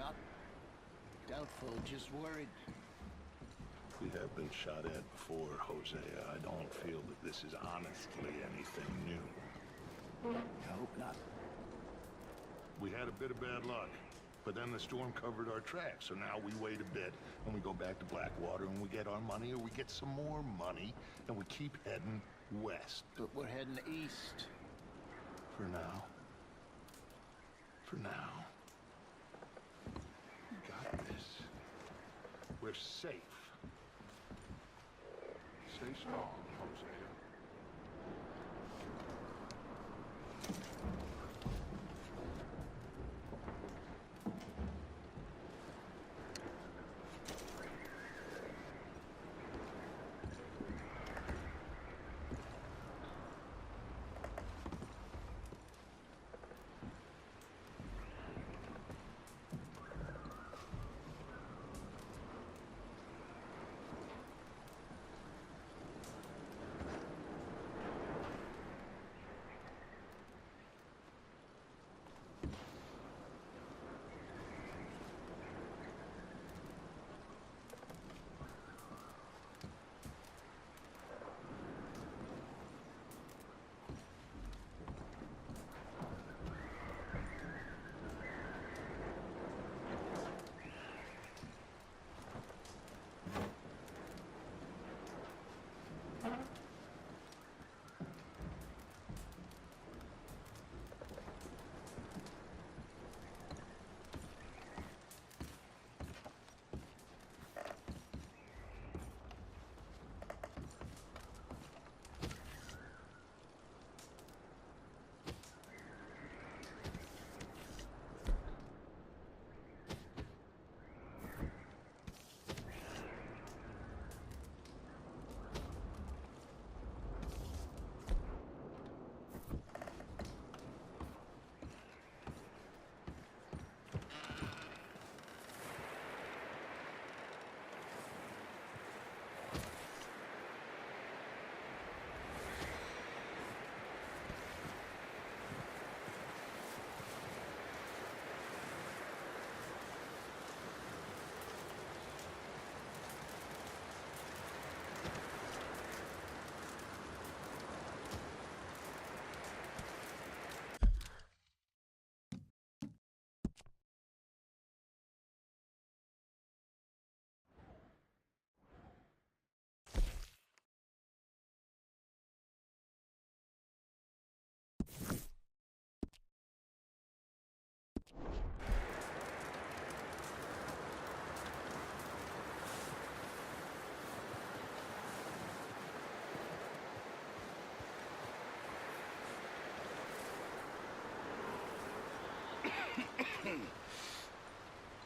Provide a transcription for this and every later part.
Not doubtful, just worried. We have been shot at before, Hosea. I don't feel that this is honestly anything new. I hope not. We had a bit of bad luck, but then the storm covered our tracks, so now we wait a bit, and we go back to Blackwater, and we get our money, or we get some more money, and we keep heading west. But we're heading east. For now. For now. We got this. We're safe. Stay strong, Hosea.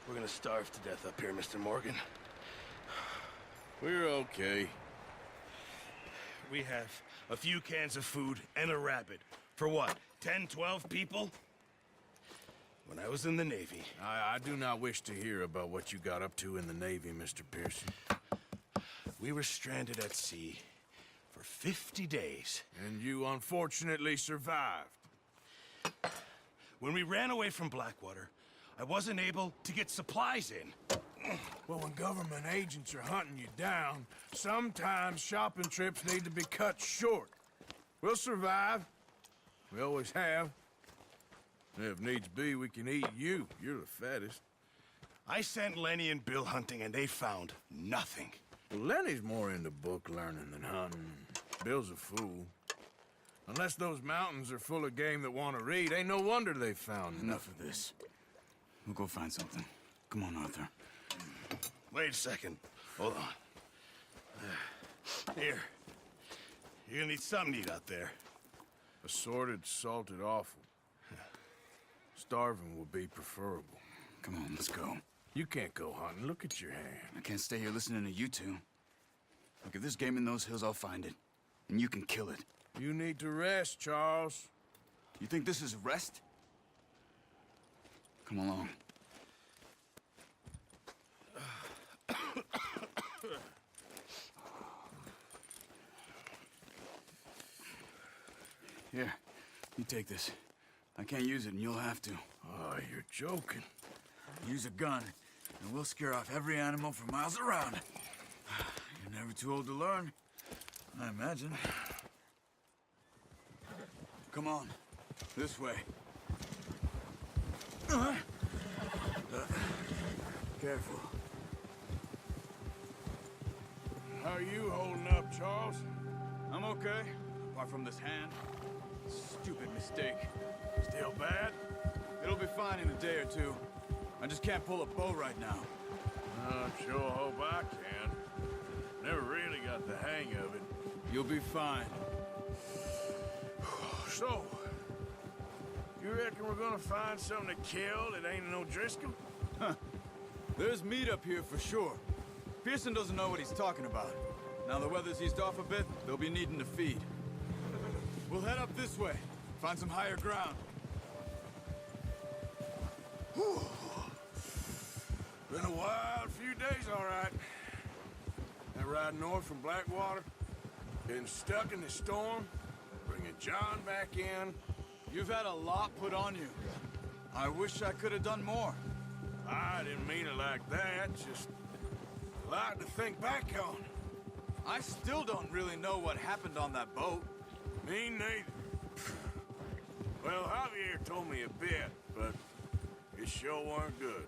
We're gonna starve to death up here, Mr. Morgan. We're okay. We have a few cans of food and a rabbit. For what, 10, 12 people? When I was in the Navy... I do not wish to hear about what you got up to in the Navy, Mr. Pearson. We were stranded at sea for 50 days. And you unfortunately survived. When we ran away from Blackwater, I wasn't able to get supplies in. Well, when government agents are hunting you down, sometimes shopping trips need to be cut short. We'll survive. We always have. And if needs be, we can eat you. You're the fattest. I sent Lenny and Bill hunting, and they found nothing. Well, Lenny's more into book learning than hunting. Bill's a fool. Unless those mountains are full of game that want to read, ain't no wonder they found Enough of this. We'll go find something. Come on, Arthur. Wait a second. Hold on. Here. You're gonna need something to eat out there. Assorted, salted offal. Starving will be preferable. Come on, let's go. You can't go hunting. Look at your hand. I can't stay here listening to you two. Look, if there's game in those hills, I'll find it. And you can kill it. You need to rest, Charles. You think this is rest? Come along. Here, you take this. I can't use it, and you'll have to. Oh, you're joking. Use a gun, and we'll scare off every animal for miles around. You're never too old to learn, I imagine. Come on, this way. Careful. How are you holding up, Charles? I'm okay, apart from this hand. Stupid mistake. Still bad? It'll be fine in a day or two. I just can't pull a bow right now. I sure hope I can. Never really got the hang of it. You'll be fine. So, you reckon we're gonna find something to kill that ain't no Driscoll? There's meat up here for sure. Pearson doesn't know what he's talking about. Now the weather's eased off a bit, they'll be needing to feed. We'll head up this way, find some higher ground. Whew. Been a wild few days, all right. That ride north from Blackwater, been stuck in the storm, bringing John back in. You've had a lot put on you. I wish I could have done more. I didn't mean it like that, just a lot to think back on. I still don't really know what happened on that boat. Me neither. Well, Javier told me a bit, but it sure weren't good.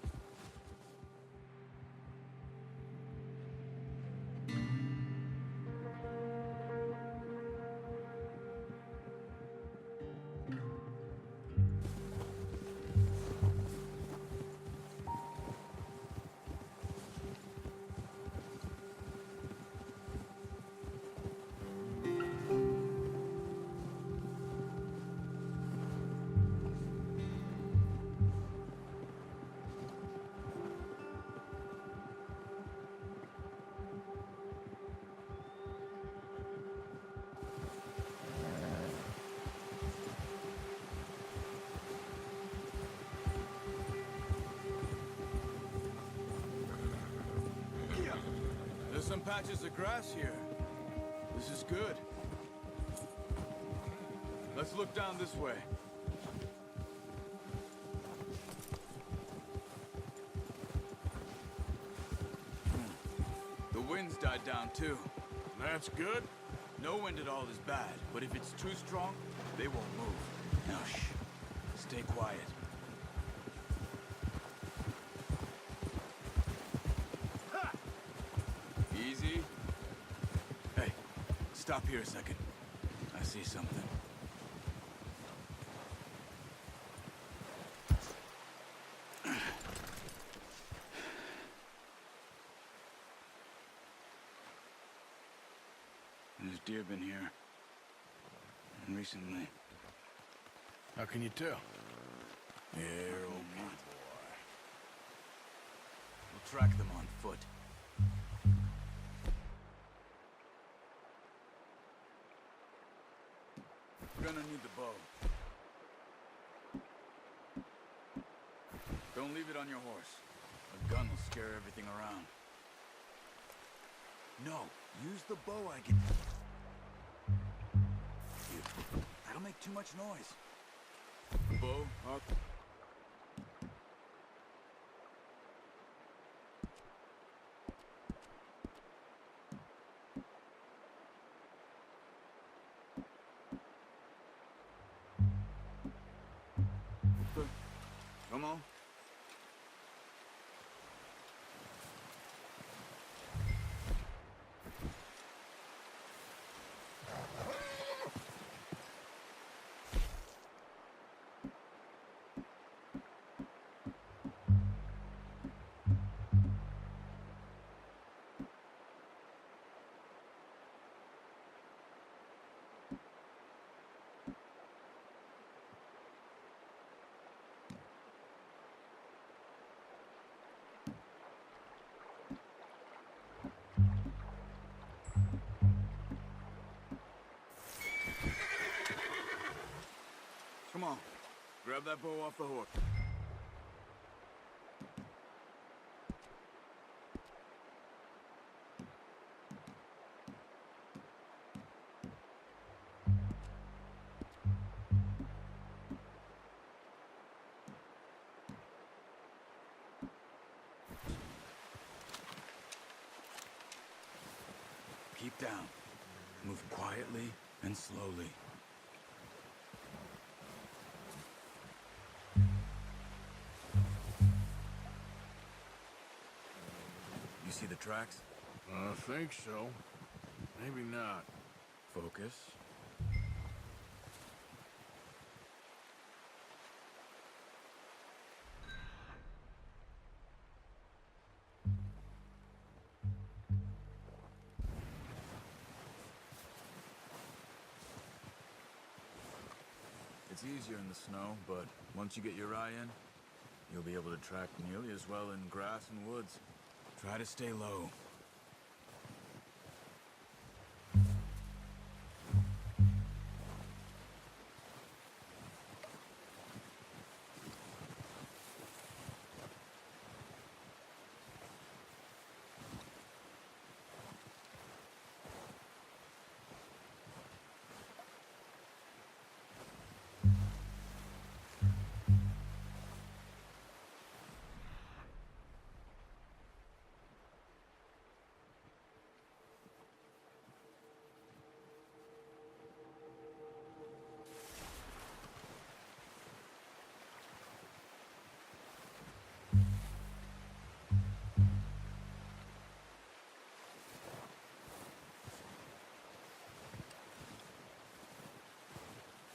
There's some patches of grass here. This is good. Let's look down this way. The wind's died down too. That's good. No wind at all is bad, but if it's too strong, they won't move. Now shh. Stay quiet. Easy. Hey, stop here a second. I see something. There's deer been here. Recently. How can you tell? They're okay. We'll track them on foot. We're gonna need the bow. Don't leave it on your horse. A gun will scare everything around. No, use the bow I get. That'll make too much noise. Bow, up. Come on. Come on. Grab that bow off the hook. down. Move quietly and slowly. You see the tracks? I think so. Maybe not. Focus. It's easier in the snow, but once you get your eye in, you'll be able to track nearly as well in grass and woods. Try to stay low.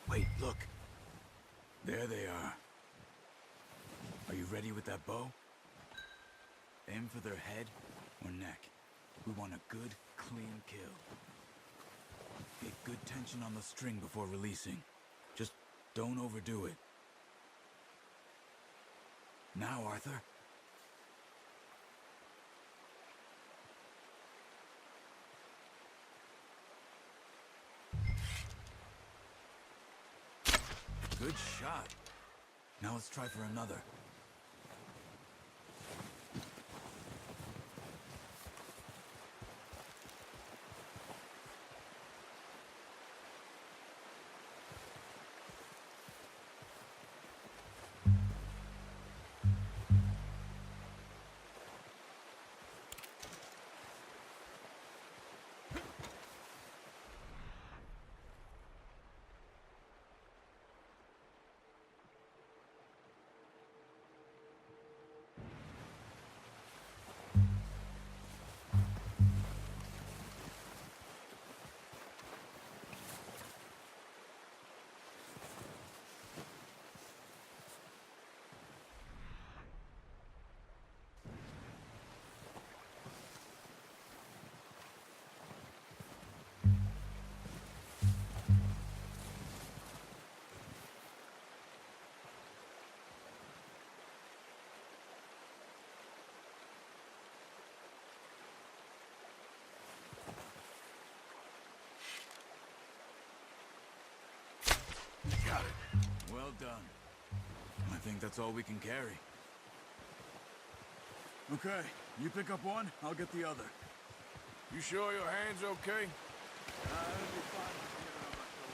Wait, look. There they are. Are you ready with that bow? Aim for their head or neck. We want a good, clean kill. Get good tension on the string before releasing. Just don't overdo it. Now, Arthur. Good shot. Now let's try for another. Got it. Well done. I think that's all we can carry. Okay, you pick up one, I'll get the other. You sure your hand's okay? It'll be fine with me around my shoulder.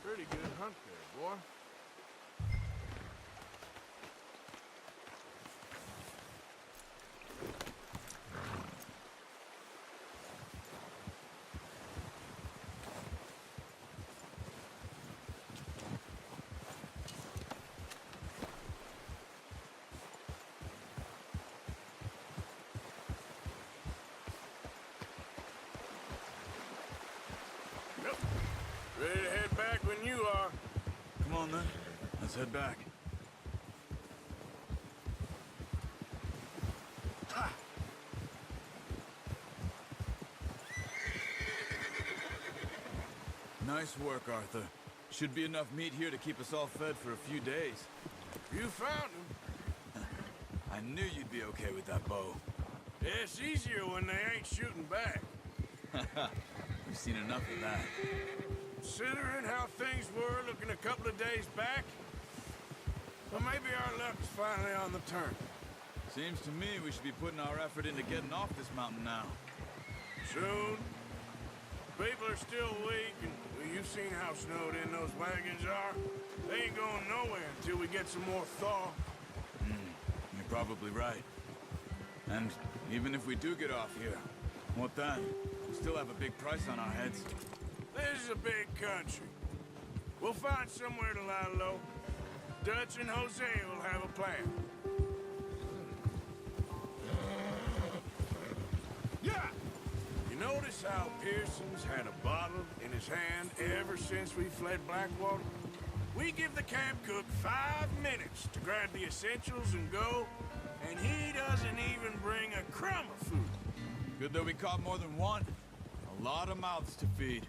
Pretty good hunt there, boy. Ready to head back when you are. Come on, then. Let's head back. Nice work, Arthur. Should be enough meat here to keep us all fed for a few days. You found him. I knew you'd be okay with that bow. Yeah, it's easier when they ain't shooting back. We've seen enough of that. Considering how things were looking a couple of days back, well, maybe our luck is finally on the turn. Seems to me we should be putting our effort into getting off this mountain now. Soon. People are still weak, and well, you've seen how snowed in those wagons are. They ain't going nowhere until we get some more thaw. You're probably right. And even if we do get off here, what then? We still have a big price on our heads. This is a big country. We'll find somewhere to lie low. Dutch and Jose will have a plan. Yeah! You notice how Pearson's had a bottle in his hand ever since we fled Blackwater? We give the camp cook 5 minutes to grab the essentials and go, and he doesn't even bring a crumb of food. Good that we caught more than one. A lot of mouths to feed.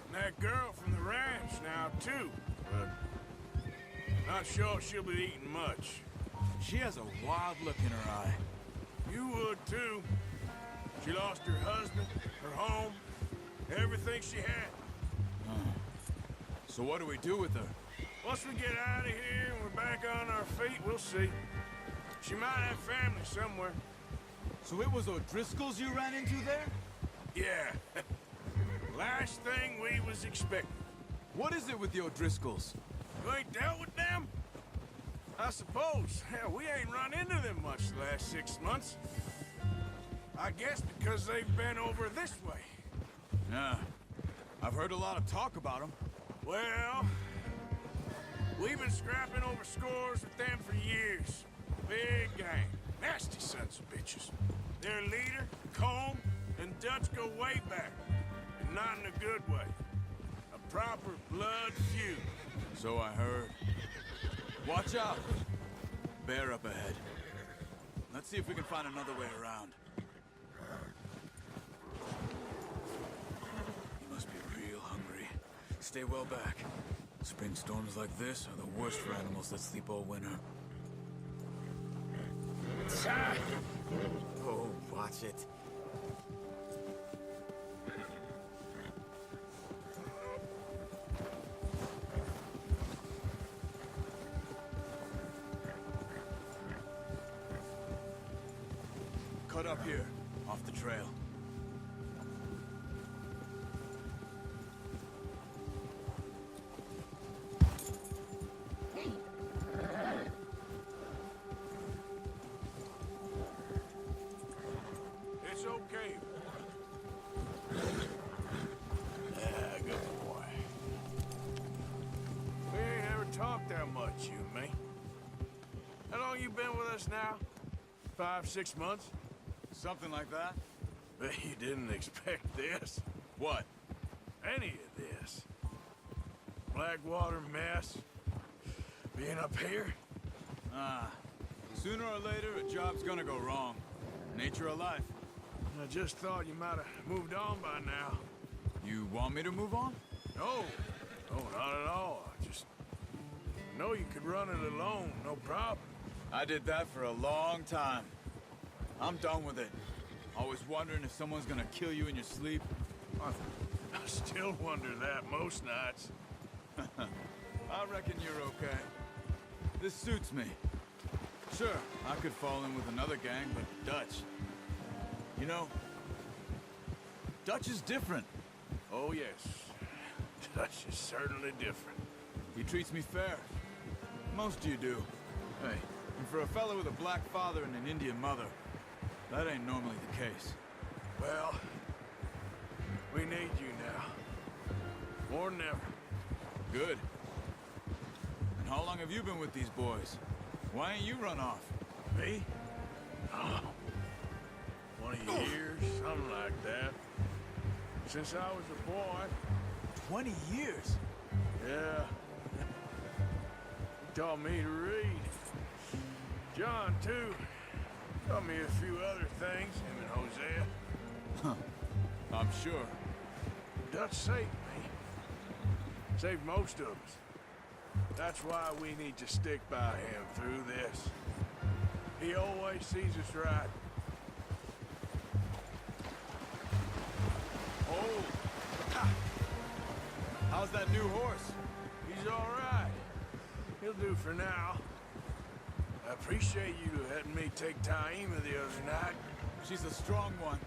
And that girl from the ranch now, too, but not sure she'll be eating much. She has a wild look in her eye. You would, too. She lost her husband, her home, everything she had. So what do we do with her? Once we get out of here and we're back on our feet, we'll see. She might have family somewhere. So it was O'Driscoll's you ran into there? Yeah. Last thing we was expecting. What is it with the O'Driscolls? You ain't dealt with them? I suppose. Hell, we ain't run into them much the last 6 months. I guess because they've been over this way. Yeah. I've heard a lot of talk about them. Well, we've been scrapping over scores with them for years. Big gang. Nasty sons of bitches. Their leader, Colm, and Dutch go way back. And not in a good way. A proper blood feud. So I heard. Watch out! Bear up ahead. Let's see if we can find another way around. You must be real hungry. Stay well back. Spring storms like this are the worst for animals that sleep all winter. Oh, watch it. Cut up here, off the trail. It's okay. Yeah, good boy. We ain't ever talked that much, you and me. How long you been with us now? 5, 6 months? Something like that? Bet you didn't expect this. What? Any of this. Blackwater mess. Being up here. Sooner or later, a job's gonna go wrong. Nature of life. I just thought you might have moved on by now. You want me to move on? No. No, not at all. I just know you could run it alone, no problem. I did that for a long time. I'm done with it. Always wondering if someone's gonna kill you in your sleep. I still wonder that most nights. I reckon you're okay. This suits me. Sure, I could fall in with another gang, but Dutch. You know, Dutch is different. Oh, yes. Dutch is certainly different. He treats me fair. Most of you do. Hey, and for a fellow with a black father and an Indian mother, that ain't normally the case. Well, we need you now. More than ever. Good. And how long have you been with these boys? Why ain't you run off? Me? Oh. 20 years, something like that. Since I was a boy. 20 years. Yeah. He taught me to read. John, too. Taught me a few other things, him and Hosea. I'm sure. Dutch saved me. Saved most of us. That's why we need to stick by him through this. He always sees us right. Oh! Ha! How's that new horse? He's all right. He'll do for now. I appreciate you letting me take Taima the other night. She's a strong one.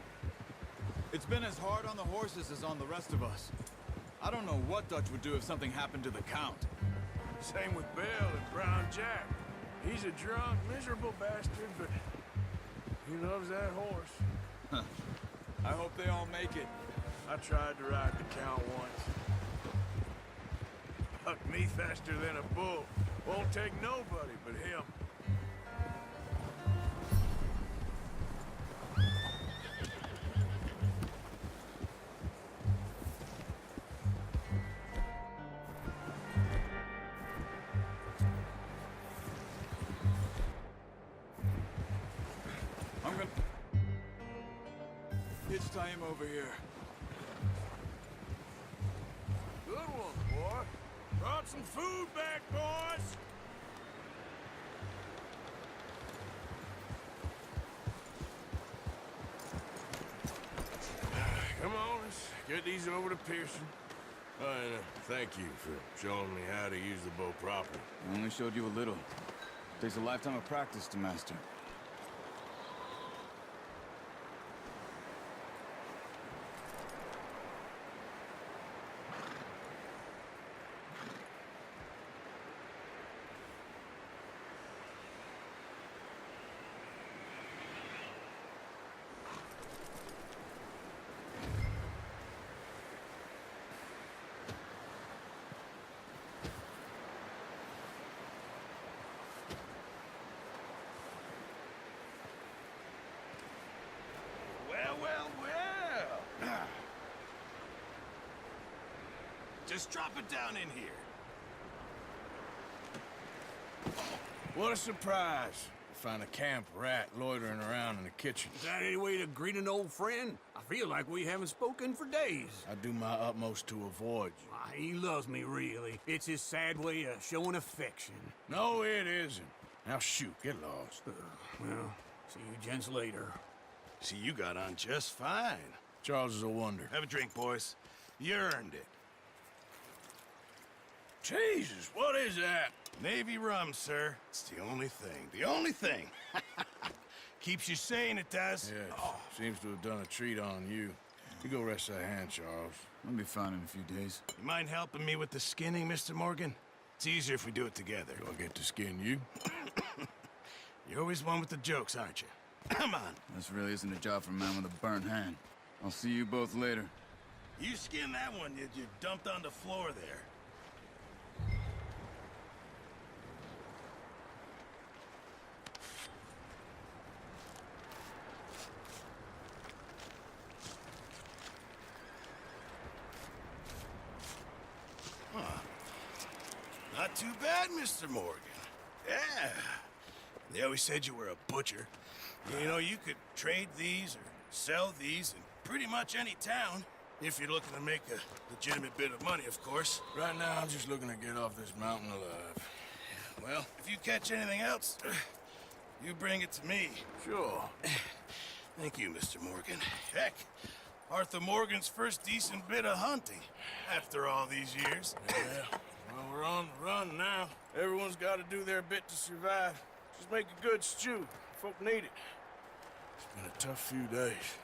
It's been as hard on the horses as on the rest of us. I don't know what Dutch would do if something happened to the Count. Same with Bill and Brown Jack. He's a drunk, miserable bastard, but he loves that horse. I hope they all make it. I tried to ride the Count once. Hucked me faster than a bull. Won't take nobody but him. I'm gonna... Hitch tie him over here. Good one, boy. Brought some food back, boys. Come on, let's get these over to Pearson. And thank you for showing me how to use the bow properly. I only showed you a little. Takes a lifetime of practice to master. Well. Just drop it down in here. What a surprise. Find a camp rat loitering around in the kitchen. Is that any way to greet an old friend? I feel like we haven't spoken for days. I do my utmost to avoid you. Ah, he loves me, really. It's his sad way of showing affection. No, it isn't. Now shoot, get lost. Well, see you gents later. See, you got on just fine. Charles is a wonder. Have a drink, boys. You earned it. Jesus, what is that? Navy rum, sir. It's the only thing. The only thing. Keeps you sane, it does. Yes, seems to have done a treat on you. You go rest that hand, Charles. I'll be fine in a few days. You mind helping me with the skinning, Mr. Morgan? It's easier if we do it together. Do I get to skin you? You're always one with the jokes, aren't you? Come on. This really isn't a job for a man with a burnt hand. I'll see you both later. You skin that one you dumped on the floor there. Not too bad, Mr. Morgan. Yeah. They always said you were a butcher. You know, you could trade these or sell these in pretty much any town. If you're looking to make a legitimate bit of money, of course. Right now, I'm just looking to get off this mountain alive. Well, if you catch anything else, you bring it to me. Sure. Thank you, Mr. Morgan. Heck, Arthur Morgan's first decent bit of hunting after all these years. Yeah. Well, we're on the run now. Everyone's got to do their bit to survive. Just make a good stew. Folk need it. It's been a tough few days.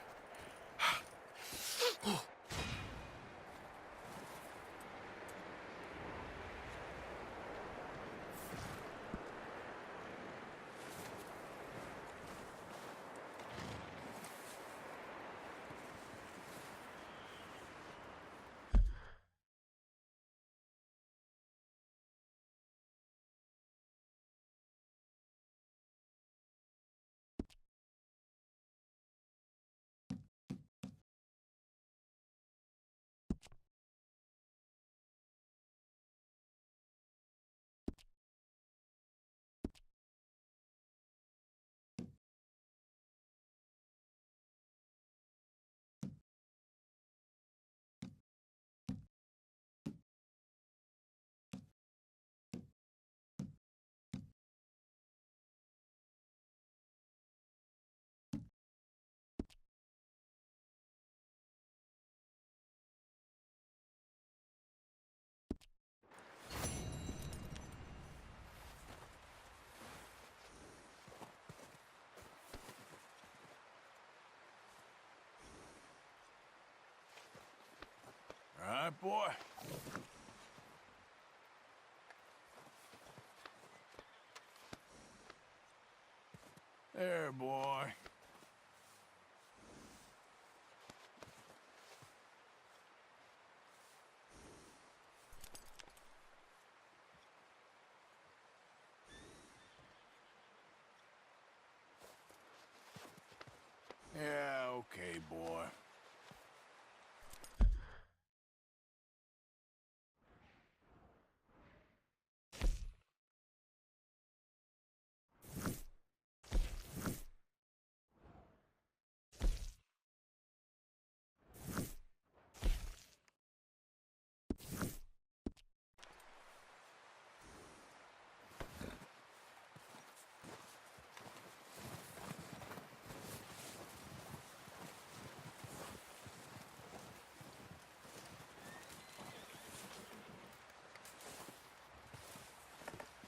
right, boy. There, boy. Yeah, okay, boy.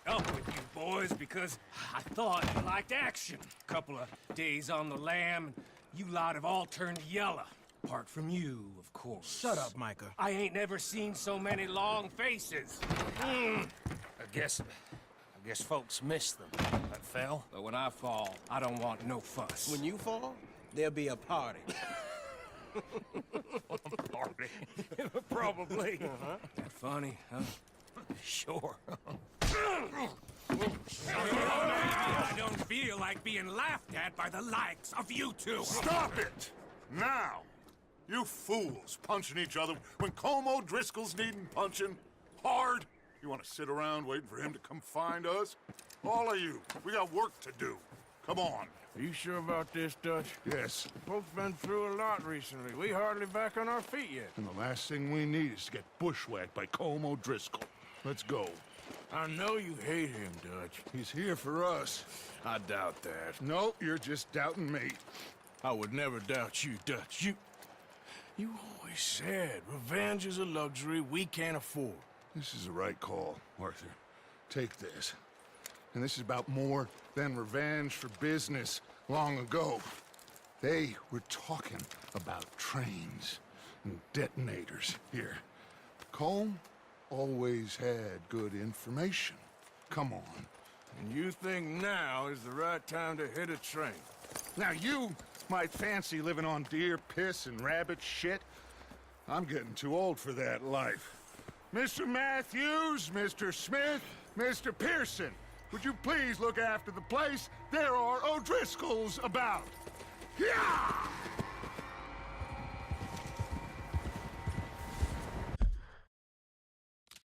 Up with you boys because I thought you liked action. Couple of days on the lam, and you lot have all turned yellow. Apart from you, of course. Shut up, Micah. I ain't never seen so many long faces. I guess folks miss them. I fell, but when I fall, I don't want no fuss. When you fall, there'll be a party. Party. Probably. That funny, huh? Sure. I don't feel like being laughed at by the likes of you two. Stop it! Now! You fools punching each other when Colm O'Driscoll's needing punching hard. You want to sit around waiting for him to come find us? All of you, we got work to do. Come on. Are you sure about this, Dutch? Yes. Folks been through a lot recently. We hardly back on our feet yet. And the last thing we need is to get bushwhacked by Colm O'Driscoll. Let's go. I know you hate him, Dutch. He's here for us. I doubt that. No, you're just doubting me. I would never doubt you, Dutch. You always said revenge is a luxury we can't afford. This is the right call, Arthur. Take this. And this is about more than revenge for business long ago. They were talking about trains and detonators here. Colm always had good information. Come on. And you think now is the right time to hit a train? Now you might fancy living on deer piss and rabbit shit. I'm getting too old for that life. Mr. Matthews, Mr. Smith, Mr. Pearson, would you please look after the place? There are O'Driscolls about. Yeah!